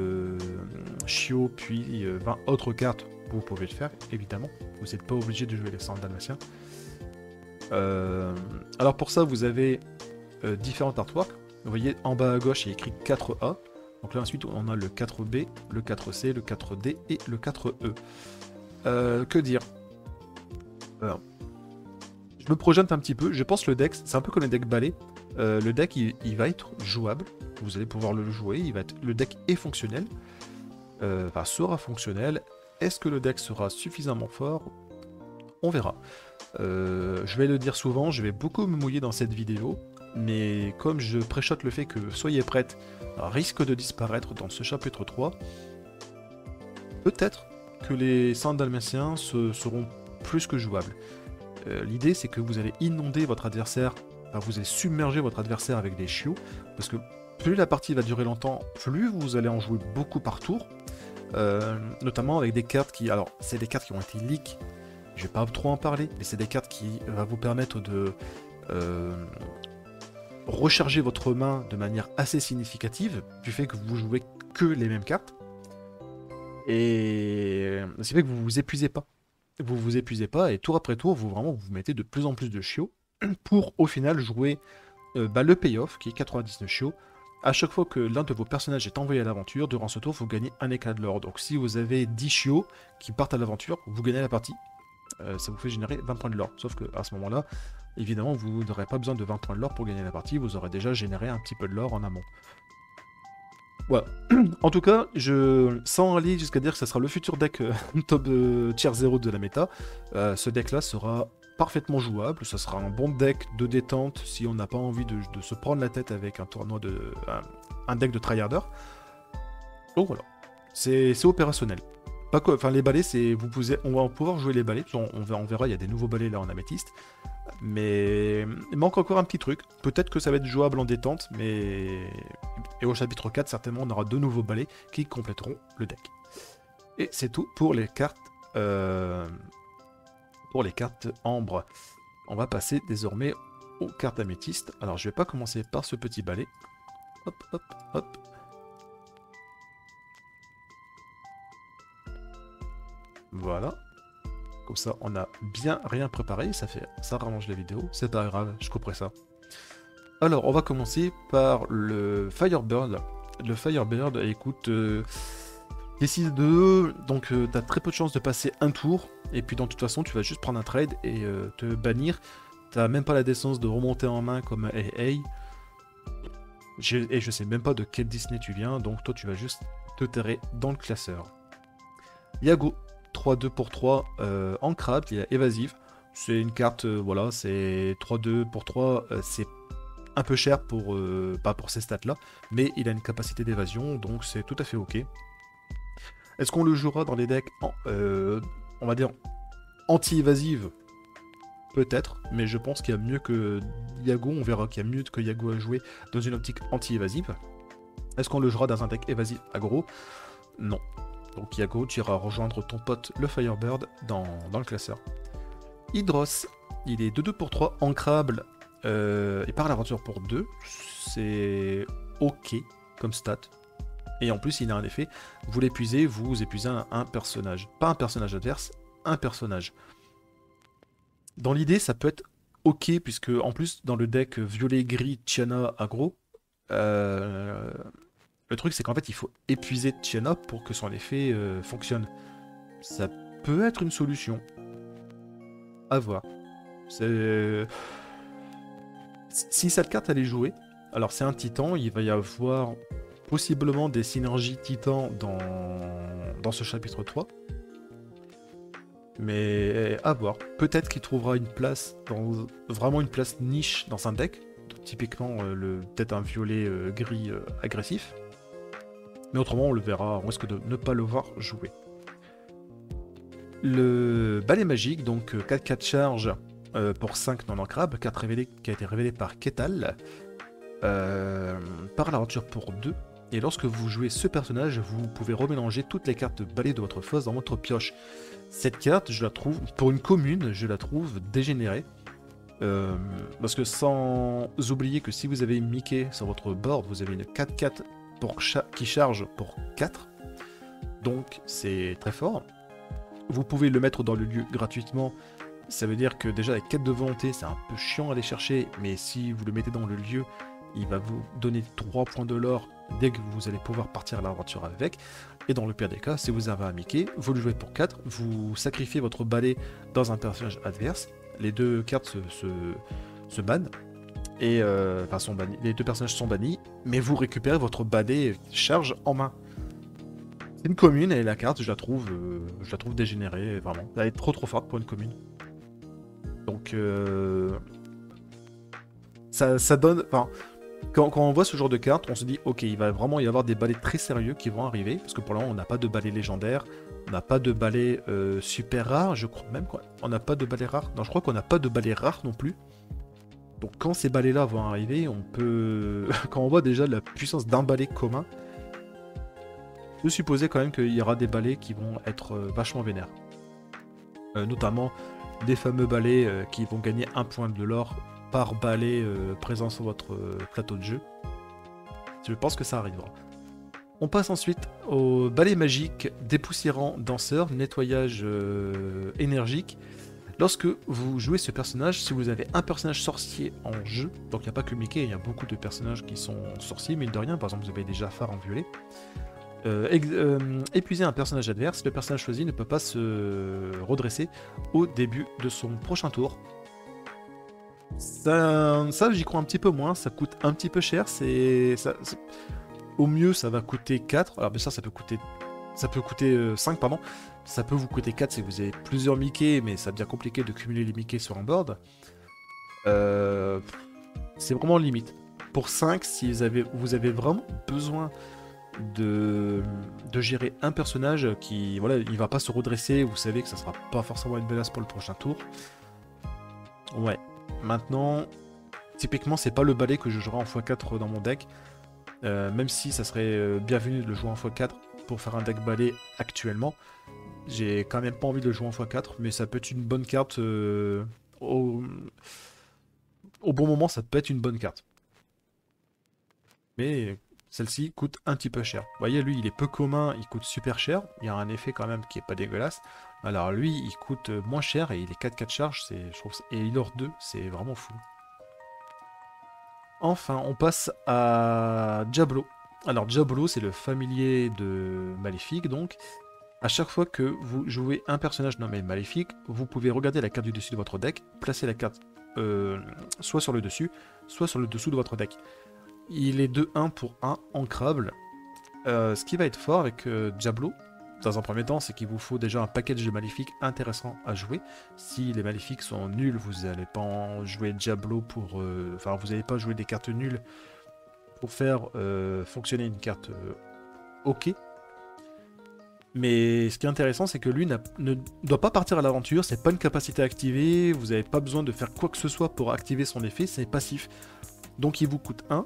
chiots puis 20 autres cartes, vous pouvez le faire évidemment. Vous n'êtes pas obligé de jouer les sans dalmatien. Alors pour ça vous avez différents artworks. Vous voyez en bas à gauche il y a écrit 4A. Donc là ensuite on a le 4B, le 4C, le 4D et le 4E. Que dire je me projette un petit peu, je pense le deck, c'est un peu comme le deck balai. Le deck il va être jouable, vous allez pouvoir le jouer, le deck est fonctionnel, sera fonctionnel. Est-ce que le deck sera suffisamment fort? On verra. Je vais le dire souvent, je vais beaucoup me mouiller dans cette vidéo, mais comme je préchote le fait que Soyez prêtes risque de disparaître dans ce chapitre 3, peut-être que les saints dalmatiens seront plus que jouables. L'idée c'est que vous allez inonder votre adversaire, vous allez submerger votre adversaire avec des chiots, parce que plus la partie va durer longtemps, plus vous allez en jouer beaucoup par tour, notamment avec des cartes qui... Alors, c'est des cartes qui ont été leak, je vais pas trop en parler, mais c'est des cartes qui vont vous permettre de recharger votre main de manière assez significative, du fait que vous jouez que les mêmes cartes, et c'est fait que vous vous épuisez pas. Vous vous épuisez pas, et tour après tour, vous mettez de plus en plus de chiots, pour au final jouer le payoff, qui est 99 chiots. À chaque fois que l'un de vos personnages est envoyé à l'aventure, durant ce tour, vous gagnez un éclat de l'or. Donc si vous avez 10 chiots qui partent à l'aventure, vous gagnez la partie. Ça vous fait générer 20 points de l'or. Sauf qu'à ce moment-là, évidemment, vous n'aurez pas besoin de 20 points de l'or pour gagner la partie, vous aurez déjà généré un petit peu de l'or en amont. Voilà. En tout cas, sans aller jusqu'à dire que ça sera le futur deck top tier 0 de la méta, ce deck-là sera parfaitement jouable. Ça sera un bon deck de détente si on n'a pas envie de se prendre la tête avec un tournoi un deck de tryharder. Donc voilà, c'est opérationnel. Pas quoi, enfin les balais, on va pouvoir jouer les balais. On verra, il y a des nouveaux balais là en améthyste. Mais il manque encore un petit truc. Peut-être que ça va être jouable en détente, mais... Et au chapitre 4, certainement, on aura 2 nouveaux balais qui compléteront le deck. Et c'est tout pour les cartes... ambre. On va passer désormais aux cartes améthystes. Alors, je vais pas commencer par ce petit balai. Hop, hop, hop. Voilà. Comme ça, on a bien rien préparé. Ça rallonge la vidéo. C'est pas grave, je couperai ça. Alors, on va commencer par le Firebird. Le Firebird, écoute, décide de... Donc, tu as très peu de chances de passer un tour. Et puis, de toute façon, tu vas juste prendre un trade et te bannir. T'as même pas la décence de remonter en main comme Hey. Et je sais même pas de quel Disney tu viens. Donc, toi, tu vas juste te terrer dans le classeur. Yago. 3-2 pour 3 en crabe, il y a évasive. C'est une carte, voilà, c'est 3-2 pour 3, c'est un peu cher pour, pas pour ces stats là, mais il a une capacité d'évasion, donc c'est tout à fait ok. Est-ce qu'on le jouera dans les decks, on va dire, anti-évasive? Peut-être, mais je pense qu'il y a mieux que Yago, on verra qu'il y a mieux que Yago à jouer dans une optique anti-évasive. Est-ce qu'on le jouera dans un deck évasif aggro? Non. Donc Yago, tu iras rejoindre ton pote le Firebird dans le classeur. Hydros, il est 2-2 pour 3, ancrable et par l'aventure pour 2. C'est ok comme stat. Et en plus, il a un effet, vous l'épuisez, vous épuisez un personnage. Pas un personnage adverse, un personnage. Dans l'idée, ça peut être ok, puisque en plus, dans le deck violet-gris Tiana aggro, le truc, c'est qu'en fait, il faut épuiser Tiana pour que son effet fonctionne. Ça peut être une solution. À voir. Si cette carte elle est jouée, alors c'est un titan, il va y avoir possiblement des synergies titans dans ce chapitre 3. Mais à voir. Peut-être qu'il trouvera une place, vraiment une place niche dans un deck. Typiquement, peut-être un violet gris agressif. Mais autrement, on le verra, on risque de ne pas le voir jouer. Le balai magique, donc 4-4 charge pour 5 non ancrables, carte qui a été révélée par Ketal, par l'aventure pour 2. Et lorsque vous jouez ce personnage, vous pouvez remélanger toutes les cartes balai de votre fosse dans votre pioche. Cette carte, je la trouve, pour une commune, je la trouve dégénérée. Parce que sans oublier que si vous avez Mickey sur votre board, vous avez une 4-4 qui charge pour 4. Donc c'est très fort. Vous pouvez le mettre dans le lieu gratuitement. Ça veut dire que déjà, avec quête de volonté, c'est un peu chiant à aller chercher. Mais si vous le mettez dans le lieu, il va vous donner 3 points de l'or dès que vous allez pouvoir partir à l'aventure avec. Et dans le pire des cas, si vous avez un Mickey, vous le jouez pour 4. Vous sacrifiez votre balai dans un personnage adverse. Les deux cartes se bannent. Et enfin, les deux personnages sont bannis. Mais vous récupérez votre balai charge en main. C'est une commune et la carte, je la trouve dégénérée, vraiment. Elle est trop forte pour une commune. Donc, ça donne... Enfin, quand on voit ce genre de carte, on se dit, ok, il va vraiment y avoir des balais très sérieux qui vont arriver. Parce que pour le moment, on n'a pas de balai légendaire. On n'a pas de balai super rare, je crois même. Quoi. On n'a pas de balai rare. Non, je crois qu'on n'a pas de balai rare non plus. Donc quand ces balais-là vont arriver, on peut... quand on voit déjà la puissance d'un balai commun, je peux supposer quand même qu'il y aura des balais qui vont être vachement vénères. Notamment des fameux balais qui vont gagner 1 point de l'or par balai présent sur votre plateau de jeu. Je pense que ça arrivera. On passe ensuite au balai magique dépoussiérant danseur, nettoyage énergique. Lorsque vous jouez ce personnage, si vous avez un personnage sorcier en jeu, donc il n'y a pas que Mickey, il y a beaucoup de personnages qui sont sorciers, mine de rien, par exemple vous avez déjà Jafar en violet. Épuiser un personnage adverse, le personnage choisi ne peut pas se redresser au début de son prochain tour. Ça j'y crois un petit peu moins, ça coûte un petit peu cher, au mieux ça va coûter 4, alors bien sûr ça peut coûter 5 pardon, Ça peut vous coûter 4 si vous avez plusieurs Mickey, mais ça devient compliqué de cumuler les Mickey sur un board. Euh, c'est vraiment limite. Pour 5, si vous avez vraiment besoin de gérer un personnage qui, voilà, il va pas se redresser, vous savez que ça sera pas forcément une menace pour le prochain tour. Ouais. Maintenant, typiquement, c'est pas le balai que je jouerai en x4 dans mon deck. Même si ça serait bienvenu de le jouer en x4 pour faire un deck balai actuellement. J'ai quand même pas envie de le jouer en x4, mais ça peut être une bonne carte. Au bon moment, ça peut être une bonne carte. Mais celle-ci coûte un petit peu cher. Vous voyez, lui, il est peu commun, il coûte super cher. Il y a un effet quand même qui est pas dégueulasse. Alors lui, il coûte moins cher et il est 4-4 charges, je trouve, et il or 2, c'est vraiment fou. Enfin, on passe à Diablo. Alors Diablo, c'est le familier de Maléfique, donc. À chaque fois que vous jouez un personnage nommé Maléfique, vous pouvez regarder la carte du dessus de votre deck, placer la carte soit sur le dessus, soit sur le dessous de votre deck. Il est de 1 pour 1 ancrable. Ce qui va être fort avec Diablo, dans un premier temps, c'est qu'il vous faut déjà un package de maléfiques intéressant à jouer. Si les maléfiques sont nuls, vous n'allez pas en jouer Diablo pour... Enfin, vous n'allez pas jouer des cartes nulles pour faire fonctionner une carte OK. Mais ce qui est intéressant, c'est que lui ne doit pas partir à l'aventure, c'est pas une capacité à activer, vous n'avez pas besoin de faire quoi que ce soit pour activer son effet, c'est passif. Donc il vous coûte 1,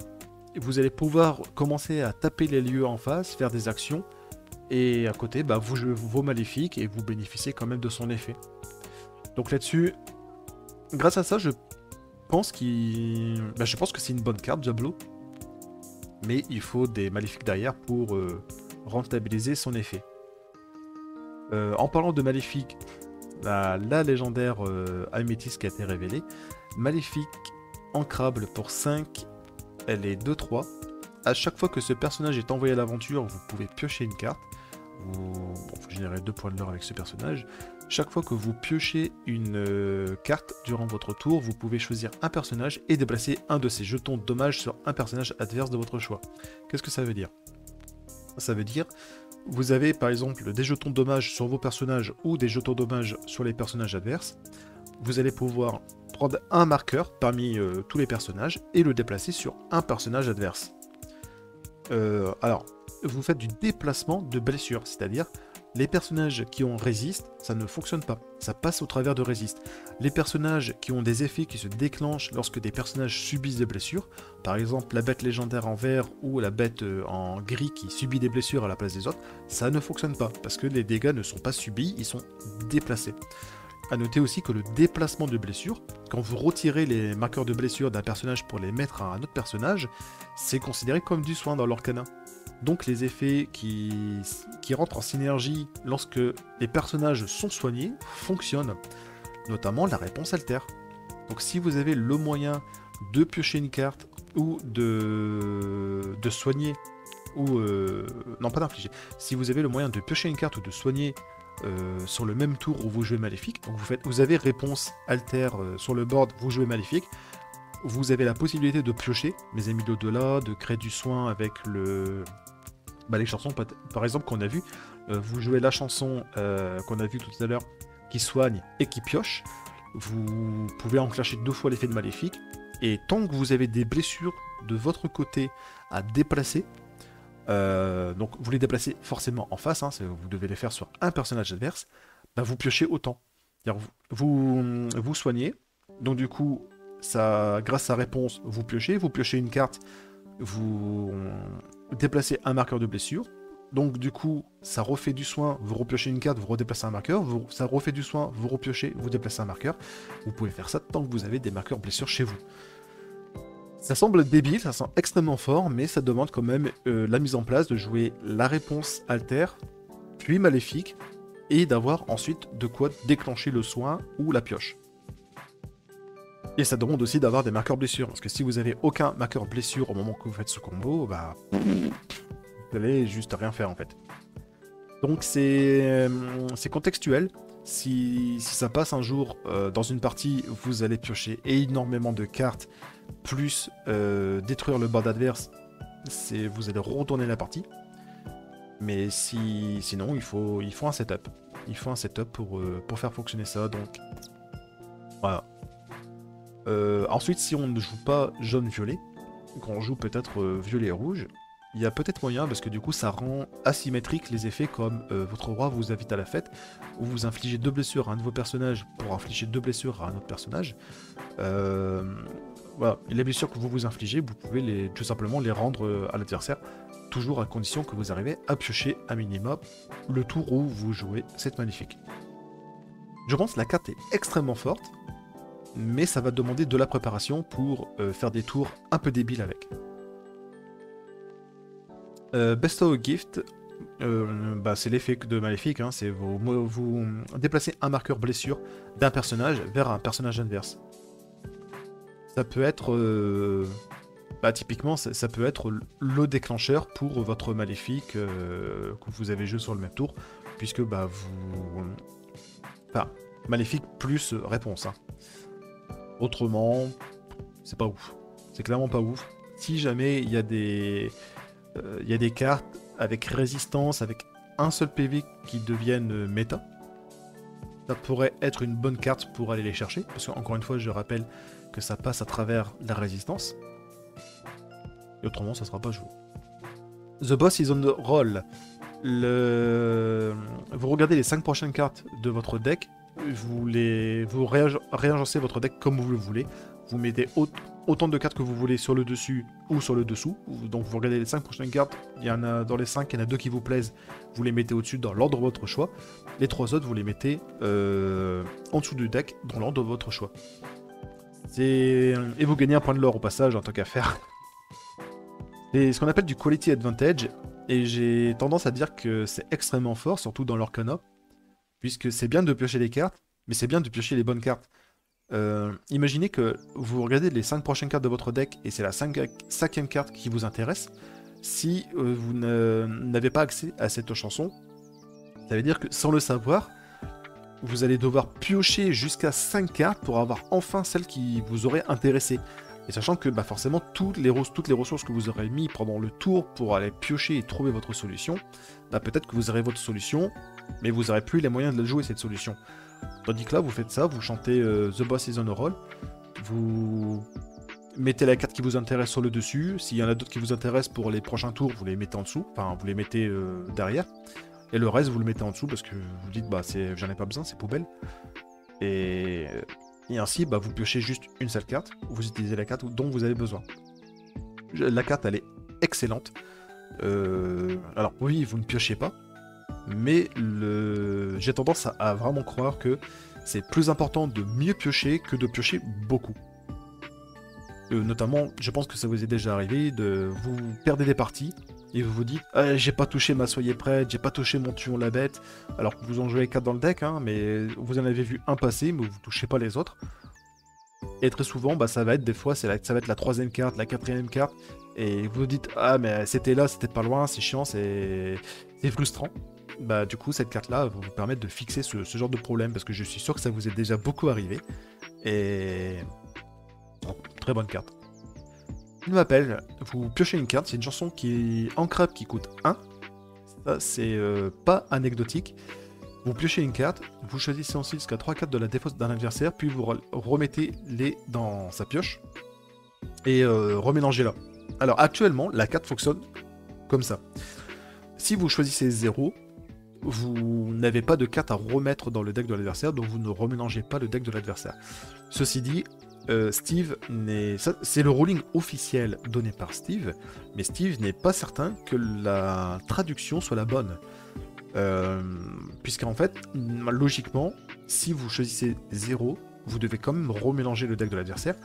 et vous allez pouvoir commencer à taper les lieux en face, faire des actions, et à côté, bah, vous jouez vos maléfiques et vous bénéficiez quand même de son effet. Donc là-dessus, grâce à ça, je pense que c'est une bonne carte, Diablo, mais il faut des maléfiques derrière pour rentabiliser son effet. En parlant de Maléfique, la légendaire Améthyste qui a été révélée, Maléfique ancrable pour 5, elle est 2-3. À chaque fois que ce personnage est envoyé à l'aventure, vous pouvez piocher une carte. Vous générez 2 points de l'or avec ce personnage. Chaque fois que vous piochez une carte durant votre tour, vous pouvez choisir un personnage et déplacer un de ses jetons de dommage sur un personnage adverse de votre choix. Qu'est-ce que ça veut dire? Ça veut dire vous avez par exemple des jetons de dommage sur vos personnages ou des jetons de dommage sur les personnages adverses. Vous allez pouvoir prendre un marqueur parmi tous les personnages et le déplacer sur un personnage adverse. Alors, vous faites du déplacement de blessure, c'est-à-dire les personnages qui ont résiste, ça ne fonctionne pas, ça passe au travers de résiste. Les personnages qui ont des effets qui se déclenchent lorsque des personnages subissent des blessures, par exemple la bête légendaire en vert ou la bête en gris qui subit des blessures à la place des autres, ça ne fonctionne pas, parce que les dégâts ne sont pas subis, ils sont déplacés. A noter aussi que le déplacement de blessure, quand vous retirez les marqueurs de blessure d'un personnage pour les mettre à un autre personnage, c'est considéré comme du soin dans l'Arcana. Donc les effets qui rentrent en synergie lorsque les personnages sont soignés fonctionnent, notamment la réponse alter. Donc si vous avez le moyen de piocher une carte ou de soigner, ou non pas d'infliger, si vous avez le moyen de piocher une carte ou de soigner sur le même tour où vous jouez Maléfique, donc vous avez réponse alter sur le board, vous jouez Maléfique, vous avez la possibilité de piocher, mes amis d'au-delà, de créer du soin avec les chansons, par exemple, qu'on a vu. Vous jouez la chanson qu'on a vue tout à l'heure, qui soigne et qui pioche. Vous pouvez enclencher 2 fois l'effet de Maléfique. Et tant que vous avez des blessures de votre côté à déplacer, donc vous les déplacez forcément en face, vous devez les faire sur un personnage adverse, bah vous piochez autant. Vous soignez, donc du coup, grâce à réponse, vous piochez une carte, vous déplacez un marqueur de blessure, donc du coup, ça refait du soin, vous repiochez une carte, vous redéplacez un marqueur, ça refait du soin, vous repiochez, vous déplacez un marqueur. Vous pouvez faire ça tant que vous avez des marqueurs blessures chez vous. Ça semble débile, ça semble extrêmement fort, mais ça demande quand même la mise en place de jouer la réponse alter, puis maléfique, et d'avoir ensuite de quoi déclencher le soin ou la pioche. Et ça demande aussi d'avoir des marqueurs blessures, parce que si vous avez aucun marqueur blessure au moment que vous faites ce combo, bah vous allez juste rien faire en fait. Donc c'est contextuel. Si ça passe un jour dans une partie, vous allez piocher énormément de cartes, plus détruire le board adverse, vous allez retourner la partie. Mais sinon, il faut un setup. Il faut un setup pour faire fonctionner ça, donc voilà. Ensuite, si on ne joue pas jaune-violet, qu'on joue peut-être violet-rouge, il y a peut-être moyen, parce que du coup ça rend asymétrique les effets comme votre roi vous invite à la fête, où vous infligez 2 blessures à un de vos personnages pour infliger 2 blessures à un autre personnage. Voilà, et les blessures que vous vous infligez, vous pouvez tout simplement les rendre à l'adversaire, toujours à condition que vous arrivez à piocher à minima le tour où vous jouez cette magnifique. Je pense que la carte est extrêmement forte, mais ça va demander de la préparation pour faire des tours un peu débiles avec. Bestow Gift, c'est l'effet de Maléfique, hein, c'est vous déplacez un marqueur blessure d'un personnage vers un personnage adverse. Ça peut être, typiquement, ça peut être le déclencheur pour votre Maléfique que vous avez joué sur le même tour, puisque Maléfique plus réponse. Hein. Autrement, c'est pas ouf. C'est clairement pas ouf. Si jamais il y a des cartes avec résistance, avec un seul PV qui deviennent méta, ça pourrait être une bonne carte pour aller les chercher, parce qu'encore une fois, je rappelle que ça passe à travers la résistance. Et autrement, ça sera pas joué. The Boss is on the roll. Vous regardez les 5 prochaines cartes de votre deck, vous réagencez votre deck comme vous le voulez. Vous mettez autant de cartes que vous voulez sur le dessus ou sur le dessous. Donc vous regardez les 5 prochaines cartes, il y en a dans les 5, il y en a 2 qui vous plaisent, vous les mettez au-dessus dans l'ordre de votre choix. Les 3 autres, vous les mettez en dessous du deck dans l'ordre de votre choix. Et vous gagnez un point de l'or au passage en tant qu'affaire. C'est ce qu'on appelle du quality advantage, et j'ai tendance à dire que c'est extrêmement fort, surtout dans l'Orcana, puisque c'est bien de piocher les cartes, mais c'est bien de piocher les bonnes cartes. Imaginez que vous regardez les 5 prochaines cartes de votre deck, et c'est la 5e carte qui vous intéresse. Si vous n'avez pas accès à cette chanson, ça veut dire que sans le savoir, vous allez devoir piocher jusqu'à 5 cartes pour avoir enfin celle qui vous aurait intéressé. Et sachant que forcément toutes les ressources que vous aurez mis pendant le tour pour aller piocher et trouver votre solution, peut-être que vous aurez votre solution, mais vous n'aurez plus les moyens de la jouer cette solution. Tandis que là, vous faites ça, vous chantez The Boss is on a roll, vous mettez la carte qui vous intéresse sur le dessus, s'il y en a d'autres qui vous intéressent pour les prochains tours, vous les mettez en dessous, enfin vous les mettez derrière, et le reste vous le mettez en dessous parce que vous dites j'en ai pas besoin, c'est poubelle. Et ainsi, vous piochez juste une seule carte, vous utilisez la carte dont vous avez besoin. La carte, elle est excellente. Alors oui, vous ne piochez pas, mais j'ai tendance à vraiment croire que c'est plus important de mieux piocher que de piocher beaucoup. Notamment, je pense que ça vous est déjà arrivé, vous perdez des parties, et vous vous dites j'ai pas touché ma soyez prête, j'ai pas touché mon tuons la bête, alors que vous en jouez 4 dans le deck, hein, mais vous en avez vu un passer, mais vous touchez pas les autres. Et très souvent, ça va être des fois, ça va être la 3e carte, la 4e carte, et vous vous dites mais c'était là, c'était pas loin, c'est chiant, c'est frustrant. Du coup, cette carte-là va vous permettre de fixer ce genre de problème, parce que je suis sûr que ça vous est déjà beaucoup arrivé. Et très bonne carte. Il m'appelle, vous piochez une carte, c'est une chanson qui est en crabe qui coûte 1. Ça, c'est pas anecdotique. Vous piochez une carte, vous choisissez ensuite jusqu'à 3 cartes de la défausse d'un adversaire, puis vous remettez-les dans sa pioche et remélangez-la. Alors actuellement, la carte fonctionne comme ça. Si vous choisissez 0, vous n'avez pas de carte à remettre dans le deck de l'adversaire, donc vous ne remélangez pas le deck de l'adversaire. Ceci dit, Steve c'est le ruling officiel donné par Steve, mais Steve n'est pas certain que la traduction soit la bonne. Puisqu'en fait, logiquement, si vous choisissez 0, vous devez quand même remélanger le deck de l'adversaire,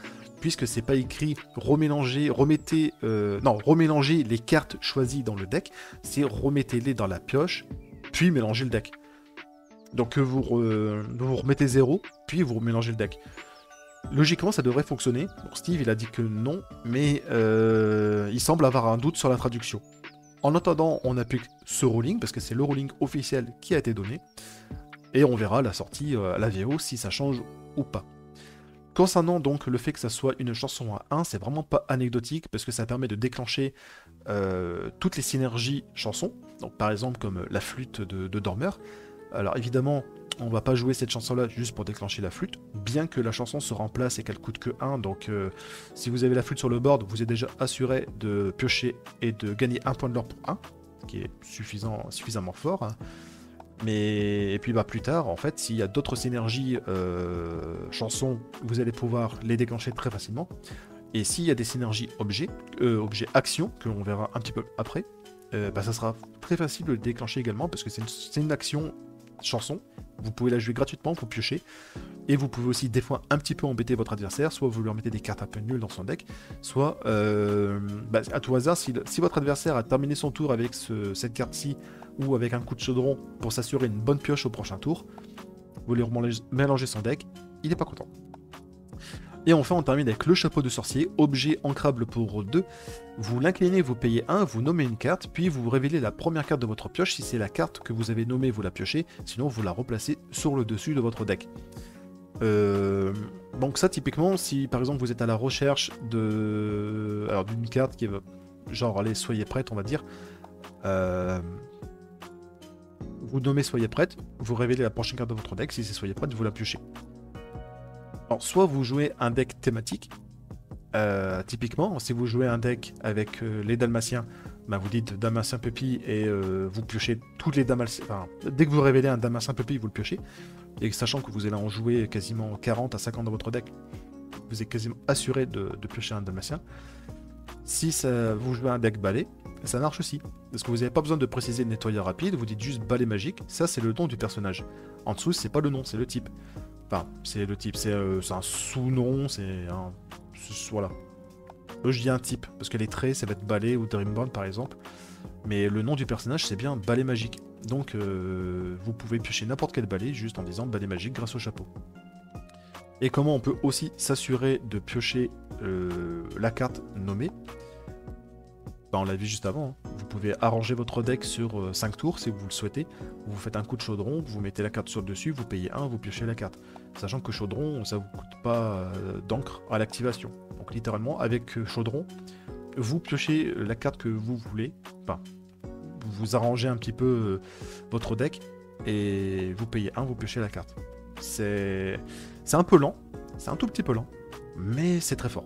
puisque c'est pas écrit remélanger les cartes choisies dans le deck, c'est remettez-les dans la pioche, puis mélangez le deck. Donc vous remettez 0, puis vous remélangez le deck. Logiquement, ça devrait fonctionner. Bon, Steve, il a dit que non, mais il semble avoir un doute sur la traduction. En attendant, on applique ce ruling, parce que c'est le ruling officiel qui a été donné, et on verra la sortie à la VO si ça change ou pas. Concernant donc le fait que ça soit une chanson à 1, c'est vraiment pas anecdotique, parce que ça permet de déclencher toutes les synergies chansons, donc par exemple comme la flûte de Dormeur, Alors évidemment, on va pas jouer cette chanson-là juste pour déclencher la flûte, bien que la chanson se remplace et qu'elle coûte que 1, donc si vous avez la flûte sur le board, vous êtes déjà assuré de piocher et de gagner un point de l'or pour 1, ce qui est suffisamment fort. Hein. Mais et puis bah plus tard, en fait, s'il y a d'autres synergies chansons, vous allez pouvoir les déclencher très facilement. Et s'il y a des synergies objets actions, que l'on verra un petit peu après, bah, ça sera très facile de le déclencher également, parce que c'est une action chanson. Vous pouvez la jouer gratuitement pour piocher. Et vous pouvez aussi des fois un petit peu embêter votre adversaire, soit vous lui remettez des cartes un peu nulles dans son deck, soit bah, à tout hasard, si votre adversaire a terminé son tour avec cette carte-ci, ou avec un coup de chaudron pour s'assurer une bonne pioche au prochain tour, vous lui mélangez son deck, il n'est pas content. Et enfin, on termine avec le chapeau de sorcier, objet ancrable pour 2. Vous l'inclinez, vous payez 1, vous nommez une carte, puis vous révélez la première carte de votre pioche. Si c'est la carte que vous avez nommée, vous la piochez, sinon vous la replacez sur le dessus de votre deck. Donc ça, typiquement, si par exemple vous êtes à la recherche d'une carte qui va, genre, allez, soyez prête, on va dire. Vous nommez soyez prête, vous révélez la prochaine carte de votre deck, si c'est soyez prête, vous la piochez. Alors, soit vous jouez un deck thématique, typiquement, si vous jouez un deck avec les Dalmatiens, bah vous dites Dalmatien Puppy et vous piochez toutes les Dalmatiens. Enfin, dès que vous révélez un Dalmatien Puppy, vous le piochez. Et sachant que vous allez en jouer quasiment 40 à 50 dans votre deck, vous êtes quasiment assuré de piocher un Dalmatien. Si vous jouez un deck balai, ça marche aussi. Parce que vous n'avez pas besoin de préciser nettoyeur rapide, vous dites juste balai magique, ça c'est le nom du personnage. En dessous, c'est pas le nom, c'est le type. Enfin, c'est le type, c'est un sous-nom, voilà. Là, je dis un type, parce que les traits, ça va être balai ou Dreamborn par exemple. Mais le nom du personnage, c'est bien balai magique. Donc, vous pouvez piocher n'importe quel balai juste en disant balai magique grâce au chapeau. Et comment on peut aussi s'assurer de piocher la carte nommée? Bah, on l'a vu juste avant, hein. Vous pouvez arranger votre deck sur 5 tours si vous le souhaitez. Vous faites un coup de chaudron, vous mettez la carte sur le dessus, vous payez 1, vous piochez la carte. Sachant que chaudron, ça vous coûte pas d'encre à l'activation. Donc littéralement, avec chaudron, vous piochez la carte que vous voulez. Enfin, vous arrangez un petit peu votre deck et vous payez 1, vous piochez la carte. C'est un peu lent, c'est un tout petit peu lent, mais c'est très fort.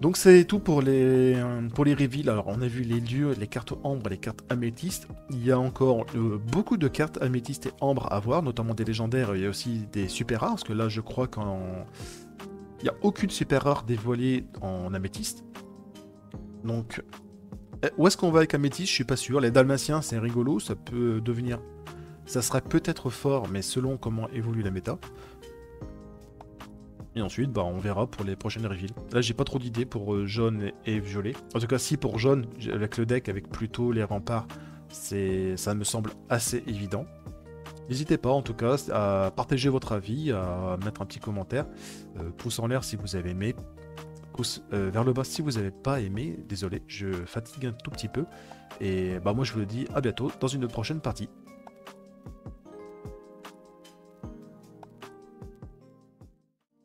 Donc c'est tout pour les reveals. Alors on a vu les lieux, les cartes ambre et les cartes améthystes. Il y a encore beaucoup de cartes améthystes et ambre à voir, notamment des légendaires. Il y a aussi des super rares, parce que là je crois qu'il n'y a aucune super rare dévoilée en améthyste. Donc où est-ce qu'on va avec améthyste? Je suis pas sûr. Les dalmatiens c'est rigolo, ça peut devenir... Ça serait peut-être fort, mais selon comment évolue la méta. Et ensuite, bah, on verra pour les prochaines reveals. Là, j'ai pas trop d'idées pour jaune et violet. En tout cas, si pour jaune, avec le deck, avec plutôt les remparts, ça me semble assez évident. N'hésitez pas, en tout cas, à partager votre avis, à mettre un petit commentaire. Pouce en l'air si vous avez aimé. Pouce vers le bas si vous n'avez pas aimé. Désolé, je fatigue un tout petit peu. Et bah, moi, je vous le dis à bientôt dans une prochaine partie.